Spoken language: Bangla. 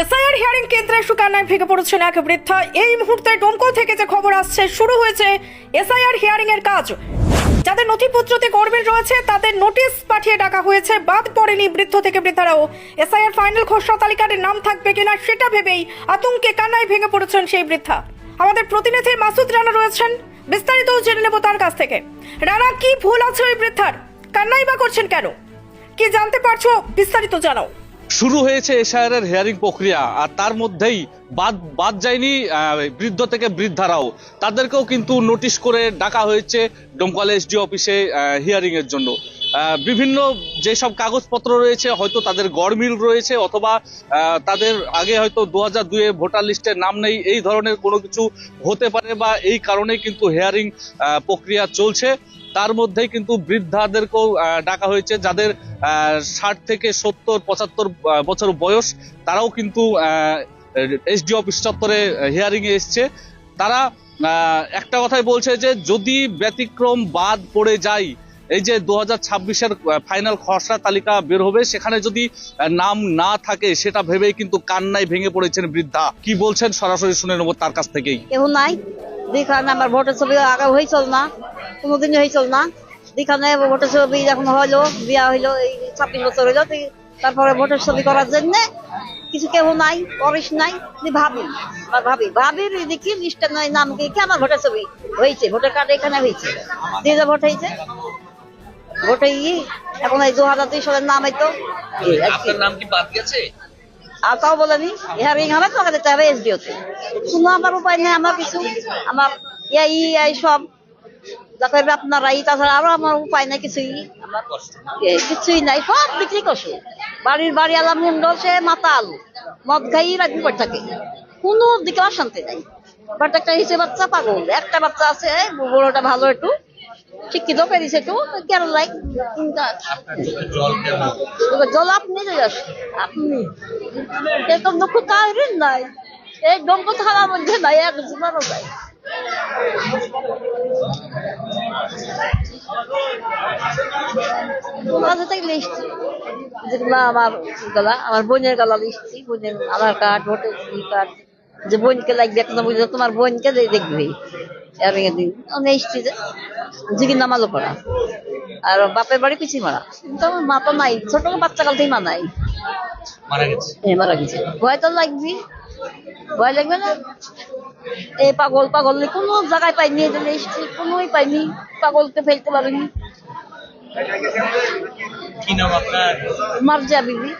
এসআইআর হিয়ারিং কেন্দ্রে সুকান্নায় ভেঙে পড়েছেন এক বৃদ্ধা। এই মুহূর্তে ডোমকল থেকে যে খবর আসছে, শুরু হয়েছে এসআইআর হিয়ারিং এর কাজ। যাদের নথিপত্রতে গড়মিল রয়েছে তাদের নোটিশ পাঠিয়ে ডাকা হয়েছে। বাদ পড়েনি বৃদ্ধ থেকে বৃদ্ধারাও। এসআইআর ফাইনাল খসড়া তালিকার নাম থাকবে কিনা সেটা ভেবেই আতঙ্কে কান্নায় ভেঙে পড়েছেন সেই বৃদ্ধা। আমাদের প্রতিনিধি মাসুদ রানা রয়েছেন, বিস্তারিত জেনে নেব তার কাছ থেকে। রানা, কি ভুল আছে ওই বৃদ্ধার? কান্নাই বা করছেন কেন? কি জানতে পারছো, বিস্তারিত জানাও। শুরু হয়েছে এসআইআর এর হিয়ারিং প্রক্রিয়া, আর তার মধ্যেই বাদ যায়নি বৃদ্ধ থেকে বৃদ্ধারাও। তাদেরকেও কিন্তু নোটিশ করে ডাকা হয়েছে ডোমকল এসডি অফিসে হিয়ারিং এর জন্য। বিভিন্ন যেসব কাগজপত্র রয়েছে, হয়তো তাদের গড়মিল রয়েছে, অথবা তাদের আগে হয়তো 2002-এ ভোটার লিস্টের নাম নেই, এই ধরনের কোনো কিছু হতে পারে, বা এই কারণেই কিন্তু হিয়ারিং প্রক্রিয়া চলছে। তার মধ্যেই কিন্তু বৃদ্ধাদেরকেও ডাকা হয়েছে, যাদের 60 থেকে 70-75 বছর বয়স। তারাও কিন্তু এসডি অফিস চত্বরে হিয়ারিং এ এসছে। তারা একটা কথাই বলছে যে যদি ব্যতিক্রম বাদ পড়ে যায়, এই যে 2026-এর ফাইনাল খসড়া তালিকা বের হবে, সেখানে যদি নাম না থাকে সেটা ভেবেই কিন্তু কান্নায় ভেঙে পড়েছেন বৃদ্ধা। কি বলছেন সরাসরি শুনে নেব তার কাছ থেকেই। কেউ নাই, যেখানে আমার ভোটের ছবি আগে হয়েছিল না, কোনোদিন হয়েছিল না। যেখানে ভোটের ছবি যখন হইলো, বিয়া হইলো, এই 26 বছর হইলো, তারপরে ভোটের ছবি করার জন্য কিছু কেউ নাই, পরিস নাই। ভাবির দেখি লিস্টটা নয়, নাম কি আমার ভোটের ছবি হয়েছে, ভোটার কার্ড এখানে হয়েছে, দিয়ে ভোট হয়েছে। ভোটে এখন এই 2003 সালের নাম হয়তো আপনার নাম কি বাদ গেছে? আর তাও বলেনি হিয়ারিং হবে, তোকে দিতে হবে এসডিওতে। কোনো আমার উপায় নেই, আমার কিছু আমার এই সব যাতে আপনারা তাছাড়া আরো আমার উপায় নাই, কিছুই আমার কিছুই নাই, সব বিক্রি করছো। বাড়ি আলা মুন্ডল, সে মাতাল, মদ খাই রাখি পড়ে থাকে, কোনো দিকে অশান্তি নাই। বাট একটা হিসেবে বাচ্চা পাগল, একটা বাচ্চা আছে বড়টা ভালো, একটু শিক্ষিত পেরেছে, একটু কেন লাইক জল আপনি আপনি এরকম দুঃখ কাহিনী নাই, এই দম্প থাকার মধ্যে নাই, একজনেরও নাই। যেগুলো আমার বোনের গলা লিখছি, বোনের আধার কার্ড, ভোটার কার্ড, যে বোনকে লাগবে একটা বুঝলো, তোমার বোনকে দেখবে জিগি নামালো পড়া। আর বাপের বাড়ি পিছিয়ে মারা, কিন্তু আমার মা তো নাই, ছোট বাচ্চা কাল থেকে মা নাই, মারা গেছে। ভয় তো লাগবি, ভয় লাগবে না? এই পাগল কোনো জায়গায় পাইনি, এসেছি কোনোই পাইনি, পাগলকে ফেলতে পারিনি। কি নাম আপনার? মার্জিয়া বিবি।